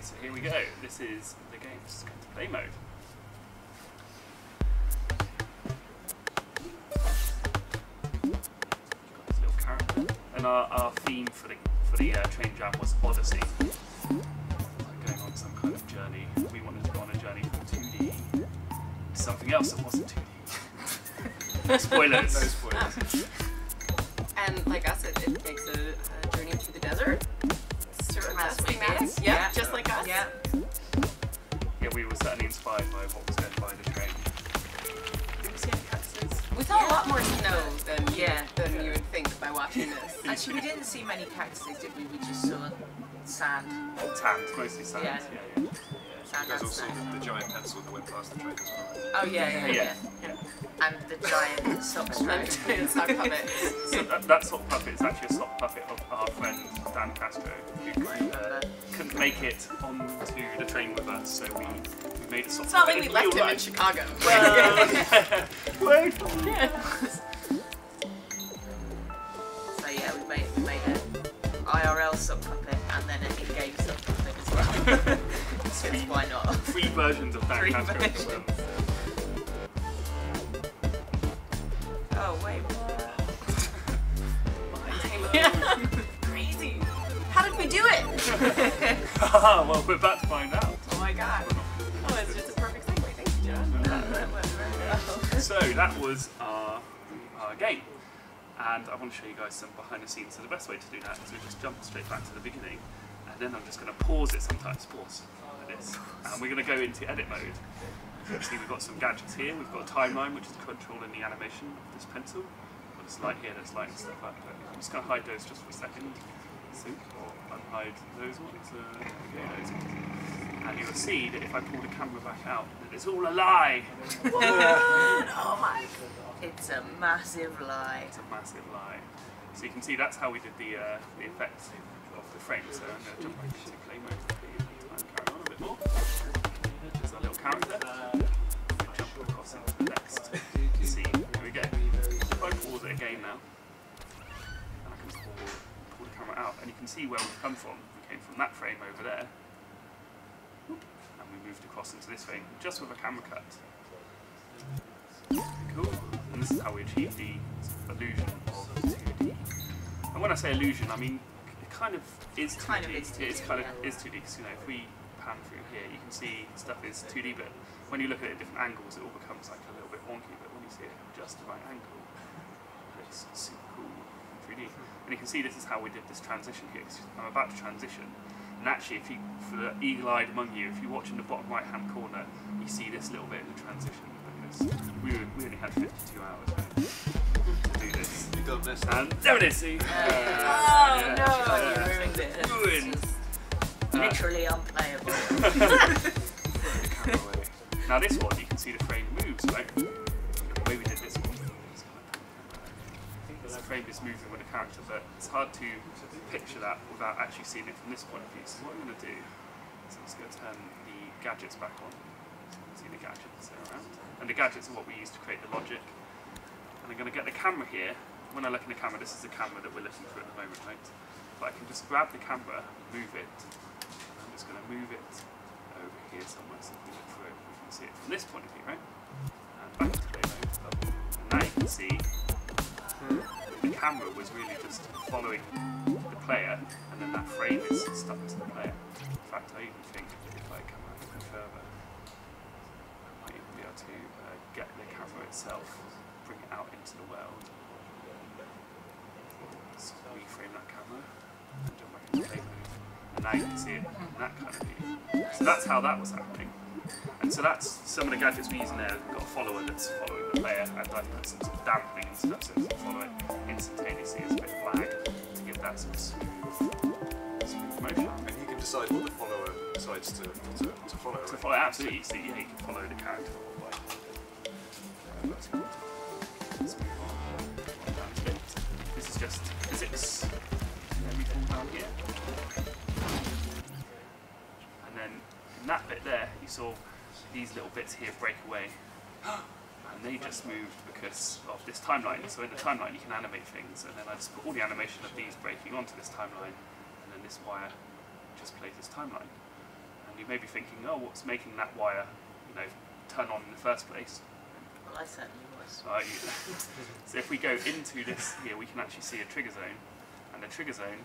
So here we go. This is the game's play mode. Got this little character, and our theme for the train jam was Odyssey. Like going on some kind of journey. We wanted to go on a journey from 2D to something else that wasn't 2D. Spoilers. No spoilers. And like us, it takes a journey through the desert. Yeah, Just like us. Yeah. Yeah, we were certainly inspired by what was going by the train. Did we see any cutscenes? We saw a lot more snow than you would think by watching this. Actually, we didn't see many cactuses, did we? We just saw sand. Sand, mostly sand. Yeah. Sand There's and also sand. the giant pencil that went past the train as well. Oh yeah. And the giant sock stripe. Sock puppet. So that sock puppet is actually a sock puppet of our friend Dan Castro, who couldn't make it onto the train with us, so we made a sock It's not puppet. like we left him in Chicago. Wait. So yeah, we made an IRL sock puppet and then an in-game sock puppet as well. Because why not? 3 versions of Dan Castro as well. Oh wait, Crazy. How did we do it? Well, we're about to find out. Oh my god. Oh, it's just a perfect segue. Thank you, John. that went very well. So that was our game, and I want to show you guys some behind the scenes. So the best way to do that is we just jump straight back to the beginning, and then I'm just going to pause it sometimes, like this, and we're going to go into edit mode. You see we've got some gadgets here, we've got a timeline which is controlling the animation of this pencil. We've got this light here that's lighting stuff up. I'm just going to hide those just for a second. So, or unhide those ones. Okay, those ones. And you'll see that if I pull the camera back out, that it's all a lie! Oh my! It's a massive lie. It's a massive lie. So you can see that's how we did the effect of the frame. So I'm going to jump back into play mode and carry on a bit more. There's our little character. Jump across into the next scene. Here we go. If I pause it again now, and I can pull the camera out, and you can see where we've come from. We came from that frame over there, and we moved across into this frame just with a camera cut. Cool. And this is how we achieve the illusion of 2D. And when I say illusion, I mean it kind of is 2D. It's kind of 2D because if we pan through here, you can see stuff is 2D, but when you look at it at different angles, it all becomes like a little bit wonky. But when you see it at just the right angle, it's super cool in 3D. And you can see this is how we did this transition here. I'm about to transition, and actually, for the eagle-eyed among you, if you watch in the bottom right-hand corner, you see this little bit in the transition. We only had 52 hours to do this. You got this. And there it is, see? You ruined it. Ruined. Literally unplayable. Now this one, you can see the frame moves, right? The way we did this one. The frame is moving with the character, but it's hard to picture that without actually seeing it from this point of view. So what I'm going to do is I'm just going to turn the gadgets back on. So you can see the gadgets around. And the gadgets are what we use to create the logic. And I'm going to get the camera here. When I look in the camera, this is the camera that we're looking through at the moment, right? But I can just grab the camera, move it, and I'm just going to move it over here somewhere so we can look through it. We can see it from this point of view, right? And back to play mode. And now you can see the camera was really just following the player, and then that frame is stuck to the player. In fact, I even think if I come out even further, I might even be able to get the camera itself, bring it out into the world. Let's reframe that camera and jump back into play mode. And now you can see it in that kind of view. So that's how that was happening. And so that's some of the gadgets we use in there. We've got a follower that's following the player, and I've put some sort of dampening and stuff so it doesn't follow it instantaneously as a bit of lag to give that sort of smooth motion. And you can decide what the follower decides to follow. To follow, absolutely. So yeah, you can follow the character all the way. Let's move on down to it. This is just physics. Everything down here. And then in that bit there, you saw these little bits here break away. And they just moved because of this timeline. So in the timeline you can animate things, and then I just put all the animation of these breaking onto this timeline, and then this wire just plays this timeline. And you may be thinking, oh, what's making that wire, you know, turn on in the first place? Well, I certainly was. Right. So if we go into this here, we can actually see a trigger zone, and the trigger zone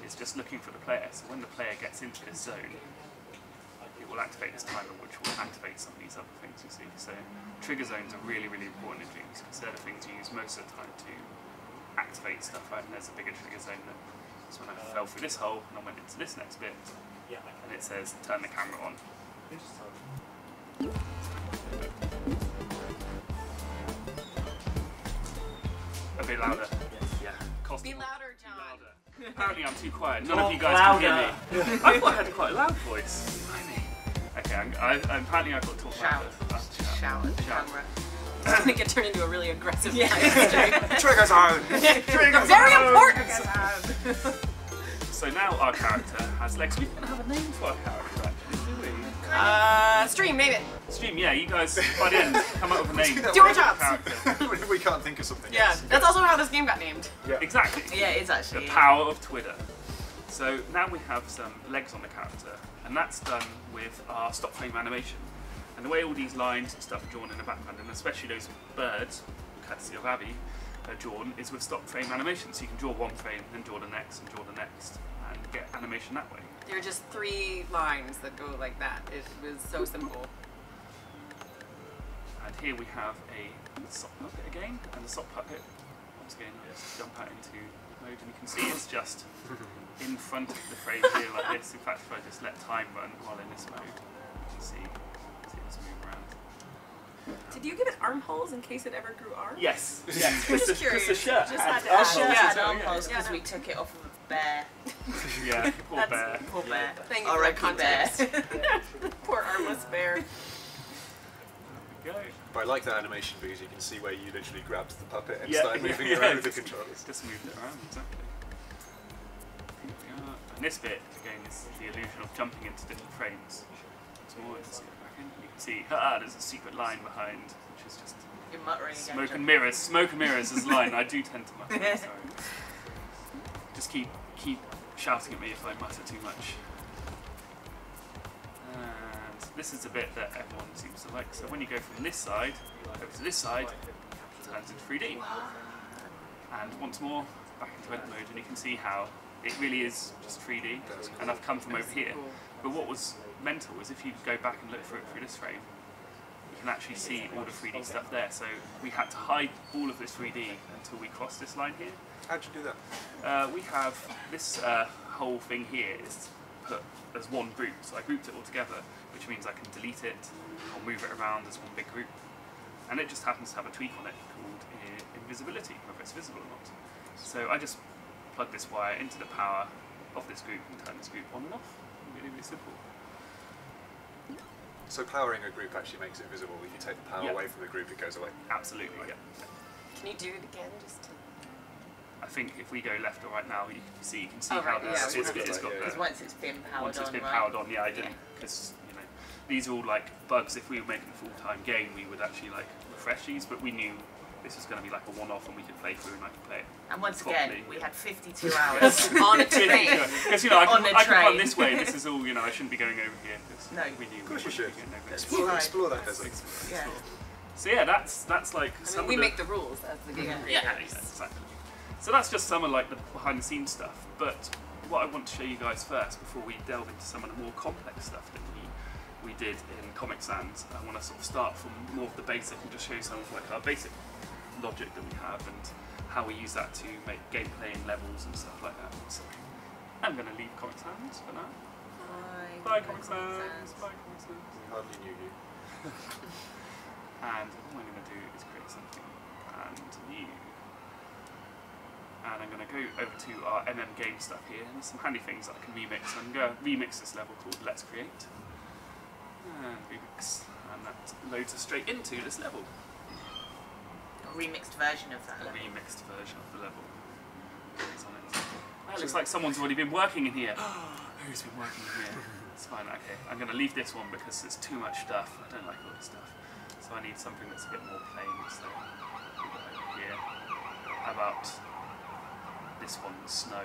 is just looking for the player. So when the player gets into this zone, it will activate this timer, which will activate some of these other things you see. So trigger zones are really, really important in Dreams because they're the things you use most of the time to activate stuff, right? And there's a bigger trigger zone that is when I fell through this hole and I went into this next bit, and it says turn the camera on. A bit louder. Yeah. Be louder, John. Louder. Apparently I'm too quiet. None of you guys can hear me. I thought I had quite a loud voice. Okay, apparently I've got to talk Shout. louder. Shout at the Shout. camera. It's going to turn into a really aggressive live stream. Trigger zone! Trigger Very zone! important! So now our character has legs. We don't have a name for our character actually, do we? Stream, name it. Stream, yeah, you guys butt in, come up with a name. Do your jobs. Character. We can't think of something Yeah, else. that's also how this game got named. Yeah. Exactly. Yeah, it is The actually. power of Twitter. So now we have some legs on the character, and that's done with our stop frame animation. And the way all these lines and stuff are drawn in the background, and especially those birds, courtesy of Abby, are drawn, is with stop frame animation. So you can draw one frame, then draw the next, and draw the next, and get animation that way. There are just 3 lines that go like that. It was so simple. And here we have a sock puppet again, and the sock puppet, once again, just jump out into mode, and you can see it's just in front of the frame here like this. In fact, if I just let time run while in this mode, you can see it's moving around. Did you give it armholes in case it ever grew arms? Yes, yes, Just because the curious. shirt Just had had to armholes ask. Sure, as had well, armholes because Yeah. we took it off of a bear. Yeah, poor That's- bear. Poor bear. Thank you for that R.I.P. bear. context. Poor armless bear. There we go. But I like that animation because you can see where you literally grabbed the puppet and Yeah, started moving it around with the controllers. Just moved it around, exactly. Here we are. And this bit, again, is the illusion of jumping into different frames. Once more, let's get back in. You can see, there's a secret line behind, which is just You're muttering again. smoke and John. mirrors. Smoke and mirrors is a line. I do tend to mutter, sorry. Just keep shouting at me if I mutter too much. And this is the bit that everyone seems to like. So when you go from this side over to this side, it turns into 3D. And once more, back into edit mode, and you can see how it really is just 3D. And I've come from over here. But what was mental is if you go back and look through it through this frame, you can actually see all the 3D stuff there. So we had to hide all of this 3D until we crossed this line here. How'd you do that? We have this whole thing here is put as one group. So I grouped it all together, which means I can delete it or move it around as one big group. And it just happens to have a tweak on it called invisibility, whether it's visible or not. So I just plug this wire into the power of this group and turn this group on and off. Really, really simple. So powering a group actually makes it visible. If you take the power Yeah. away from the group, it goes away. Absolutely, yeah. Can you do it again just to... I think if we go left or right now, you can see Oh, how right, yeah, this it's it's got yeah. Because the, once it's been powered once it's on, been right? powered on. Yeah, I didn't because you know these are all like bugs. If we were making a full-time game, we would actually like refresh these, but we knew this was going to be like a one-off, and we could play through and I could play it. And once properly. again, we had 52 hours. on a train. Because you know I On can a run train. this way. This is all you know. I shouldn't be going over here because No. we knew. Of course we you would should. be going over That's here. fine. Explore that desert. Yeah. So yeah, that's like I some mean, we of the, make the rules as the game Yeah, creators. exactly. So that's just some of like the behind the scenes stuff. But what I want to show you guys first, before we delve into some of the more complex stuff that we did in Comic Sans, I want to sort of start from more of the basic and just show you some of like our basic logic that we have and how we use that to make gameplay and levels and stuff like that. So I'm going to leave Comic Sans for now. Bye Comic Sans. Bye Comic Sans. We hardly knew you. And all I'm going to do is create something brand new. And I'm going to go over to our game stuff here, and there's some handy things that I can remix. I'm going to remix this level called Let's Create. And remix. And that loads us straight into this level. A remixed version of that A level. remixed version of the level. It's on it. That looks like someone's already been working in here. Who's been working in here? It's fine, okay. I'm going to leave this one because there's too much stuff. I don't like all this stuff. So I need something that's a bit more plain. So over here. How about this one, snow?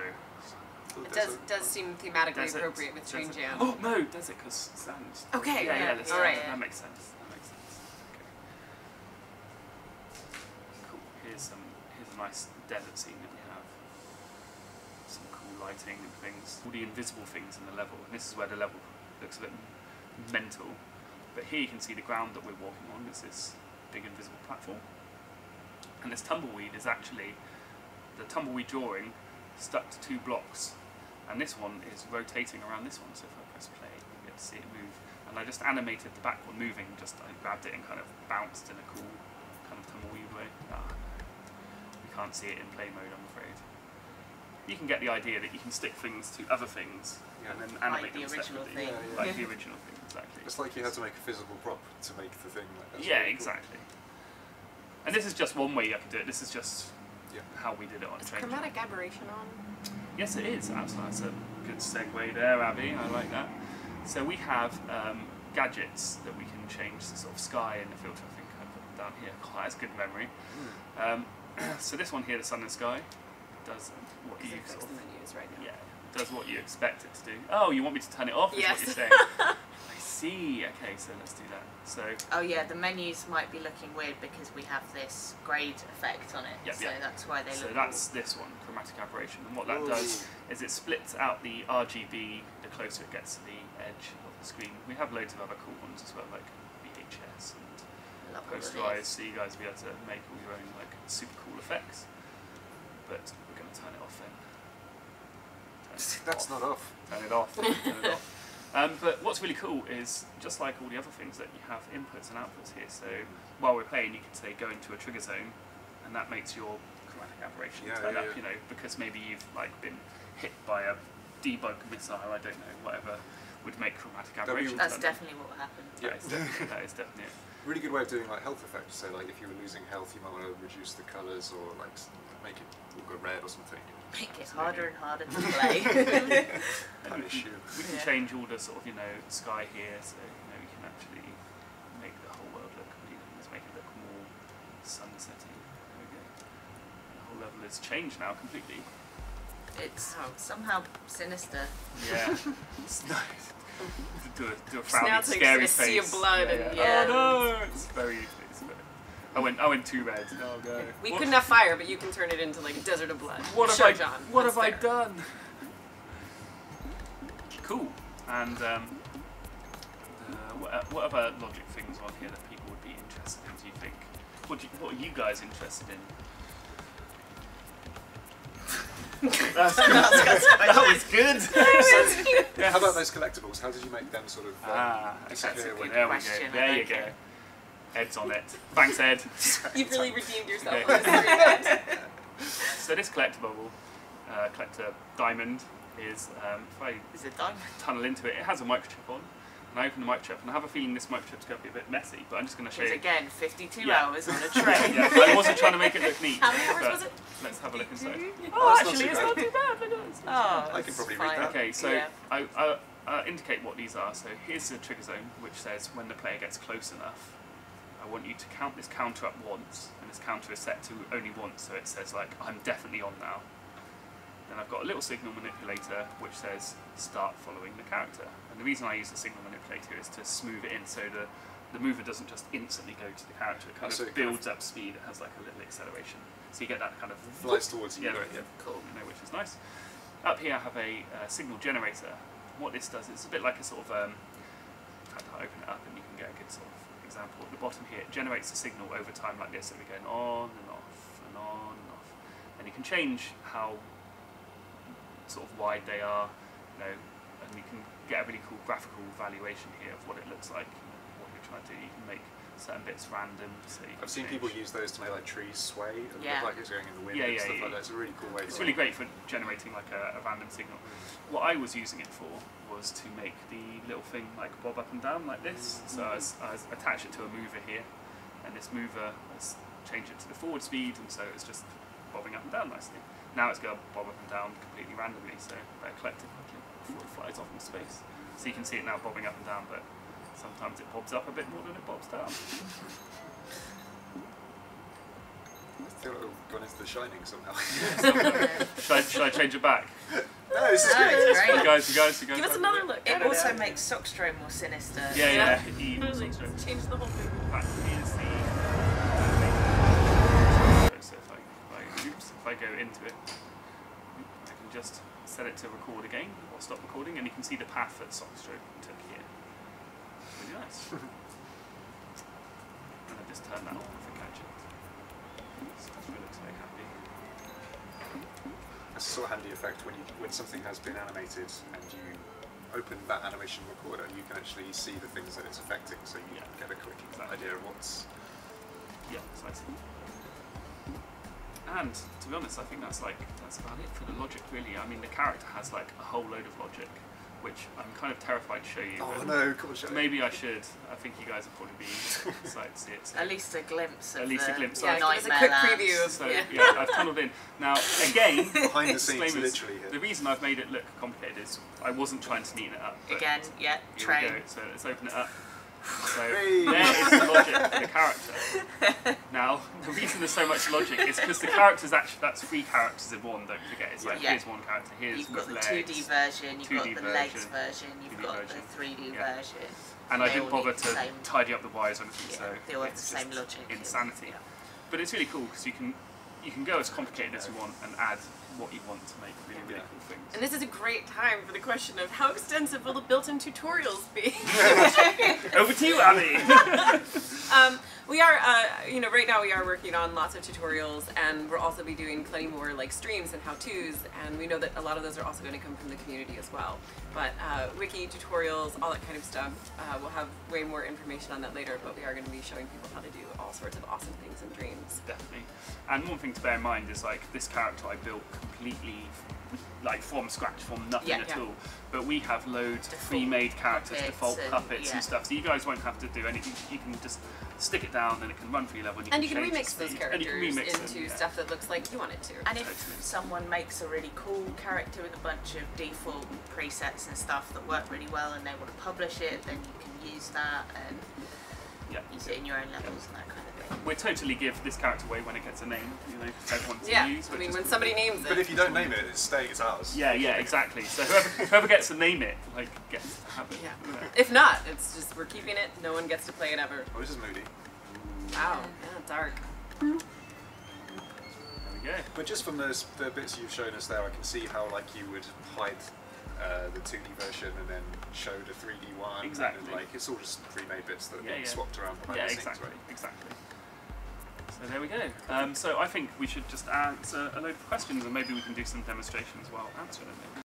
It does seem thematically Desert. appropriate with Dream Desert. Jam. Oh no, desert because sand. Okay, yeah, the all sand. right. That makes sense. That makes sense. Okay. Cool. Here's a nice desert scene that we have. Some cool lighting and things. All the invisible things in the level. And this is where the level looks a bit mental. But here you can see the ground that we're walking on. It's this big invisible platform. And this tumbleweed is actually the tumbleweed drawing stuck to 2 blocks. And this one is rotating around this one. So if I press play, you get to see it move. And I just animated the back one moving. I grabbed it and kind of bounced in a cool kind of tumbleweed way. You can't see it in play mode, I'm afraid. You can get the idea that you can stick things to other things and then animate Like the them original separately. thing. Like the original thing, exactly. It's like you had to make a physical prop to make the thing like that. Yeah, exactly. And this is just one way I could do it. This is just how we did it on Is Train. chromatic aberration on? Yes, it is. Absolutely. That's a good segue there, Abby. I like that. So we have gadgets that we can change the sort of sky and the filter. I think I put them down here. God, that's good memory. So this one here, the sun and sky, does what you sort of, the menus right now. does what you expect it to do. Oh, you want me to turn it off? Is Yes. what you're saying. I see. Okay, so let's do that. So Oh yeah, the menus might be looking weird because we have this grade effect on it. Yep, so yep. that's why they look that's this one, chromatic aberration. And what that does is it splits out the RGB the closer it gets to the edge of the screen. We have loads of other cool ones as well, like VHS and love all of Posterize, these. so you guys will be able to make all your own like super cool effects. But we're going to turn it off then. That's not off. Turn it off. Turn it off. But what's really cool is, just like all the other things, that you have inputs and outputs here. So while we're playing, you can say go into a trigger zone, and that makes your chromatic aberration turn up. You know, because maybe you've like been hit by a debug missile. I don't know, whatever would make chromatic aberration. That's definitely what happened. That is definitely it. Really good way of doing like health effects. So like if you were losing health, you might want to reduce the colours or like make it all go red or something. Make it harder and harder to play. Punish you. We can change all the sort of sky here, so we can actually make the whole world look. Let's make it look more sunsetty. There we go. The whole level is changed now completely. It's somehow sinister. Yeah, it's nice. Do a Now frowny, it's like scary a face. sea of blood and Oh no! It's very. I went too red. Oh no. We couldn't have fire, but you can turn it into like a desert of blood. What have Sure, I John, What that's have I fair. done? Cool. And what other logic things on here that people would be interested in? Do you think? What are you guys interested in? That's good. That was good. Yeah, how about those collectibles? How did you make them sort of disappear Okay, when there we go. question, There you okay. go. Ed's on it. Thanks, Ed. You've really redeemed yourself. Okay. So this collectible, collector diamond, is if I Is it done? tunnel into it, it has a microchip on. And I open the microchip, and I have a feeling this microchip's going to be a bit messy, but I'm just going to show Because you. again, 52 Yeah. hours on a tray. Yeah, I wasn't trying to make it look neat. How many hours but was it? Let's have a look inside. Oh, Oh, that's not actually, too it's bad. not too bad. Look at this. Oh, I can that's probably read fine. that. Okay, so Yeah. I indicate what these are. So here's the trigger zone, which says when the player gets close enough, I want you to count this counter up once, and this counter is set to only once, so it says like, I'm definitely on now. Then I've got a little signal manipulator which says start following the character. And the reason I use the signal manipulator is to smooth it in so the mover doesn't just instantly go to the character. It kind So of it kind of builds up speed, it has like a little acceleration. So you get that kind of flies towards you. yeah, Yeah. cool, which is nice. Up here I have a signal generator. What this does, it's a bit like a sort of, in fact I'll open it up and you can get a good sort of example. At the bottom here, it generates a signal over time like this, so we're going on and off and on and off. And you can change how sort of wide they are, and you can get a really cool graphical valuation here of what it looks like, what you're trying to do. You can make certain bits random. So you I've can seen change. people use those to make like trees sway and Yeah. look like it's going in the wind Yeah, and yeah, stuff yeah. like that. It's a really cool way It's to really great for generating like a random signal. What I was using it for was to make the little thing like bob up and down like this. So I attached it to a mover here, and this mover has changed it to the forward speed, and so it's just bobbing up and down nicely. Now it's going to bob up and down completely randomly, so they're collected before it flies off into space. So you can see it now bobbing up and down, but sometimes it bobs up a bit more than it bobs down. feel like we've gone into The Shining somehow. Should I change it back? No, this is No, great. it's great. You guys. Give us another look. It also makes Sockstro more sinister. Yeah. Literally, change the whole thing. In fact, here's the so if I go into it, I can just set it to record again or stop recording, and you can see the path that Sockstroke took here. Really nice. And I just turn that on for gadget. Sockstroke looks very happy. It's a sort of handy effect when something has been animated and you open that animation recorder, you can actually see the things that it's affecting, so you get a quick idea of what's... Yeah, precisely. And to be honest, I think that's about it for the logic, really. I mean, the character has like a whole load of logic, which I'm kind of terrified to show you. Oh no, come on, show maybe I should. I think you guys will probably be excited to see it. So. At least a glimpse of a glimpse. Yeah, Nightmare give us a quick Land. preview of So yeah, I've tunneled in. Now again, behind the scenes, disclaimers, literally here. the reason I've made it look complicated is I wasn't trying to neaten it up. But Again, yeah, here train. we go. So let's open it up. So Hey. there is the logic for the character. Now, the reason there's so much logic is because the characters that's 3 characters in one, don't forget. It's like, here's one character, here's You've got the legs, 2D version, you've 2D got the legs version, you've 2D got version. the 3D Yeah. version. And I They didn't all bother need the to same- tidy up the wires or anything, Yeah, so they all have it's the same just logic. insanity. Yeah. But it's really cool because you can go as complicated as you want and add what you want to make really, really cool things. And this is a great time for the question of how extensive will the built-in tutorials be? Over to you, Abby! We are, right now we are working on lots of tutorials, and we'll also be doing plenty more like streams and how-tos, and we know that a lot of those are also going to come from the community as well. But wiki, tutorials, all that kind of stuff, we'll have way more information on that later, but we are going to be showing people how to do all sorts of awesome things in Dreams. Definitely. And one thing to bear in mind is like this character I built completely like from scratch, from nothing at all. But we have loads of pre-made characters, default puppets and stuff, so you guys won't have to do anything. You can just stick it down and it can run for your level. And you can change remix the those speed. characters And you can remix into them, stuff that looks like you want it to. And if someone makes a really cool character with a bunch of default presets and stuff that work really well and they want to publish it, then you can use that and use it in your own levels and that kind of thing. We'll totally give this character away when it gets a name, for everyone to use. I mean, when somebody names it. But if you don't name it, it stays ours. Yeah, exactly. So whoever gets to name it, like, gets to have it. Yeah. If not, it's just we're keeping it. No one gets to play it ever. Oh, this is moody. Wow. Yeah, dark. There we go. But just from the bits you've shown us there, I can see how like you would hide the 2D version and then show the 3D one. Exactly. And, like it's all just pre-made bits that are swapped around behind Yeah, the scenes, exactly. right? Exactly. So there we go. So I think we should just answer a load of questions and maybe we can do some demonstrations while answering them.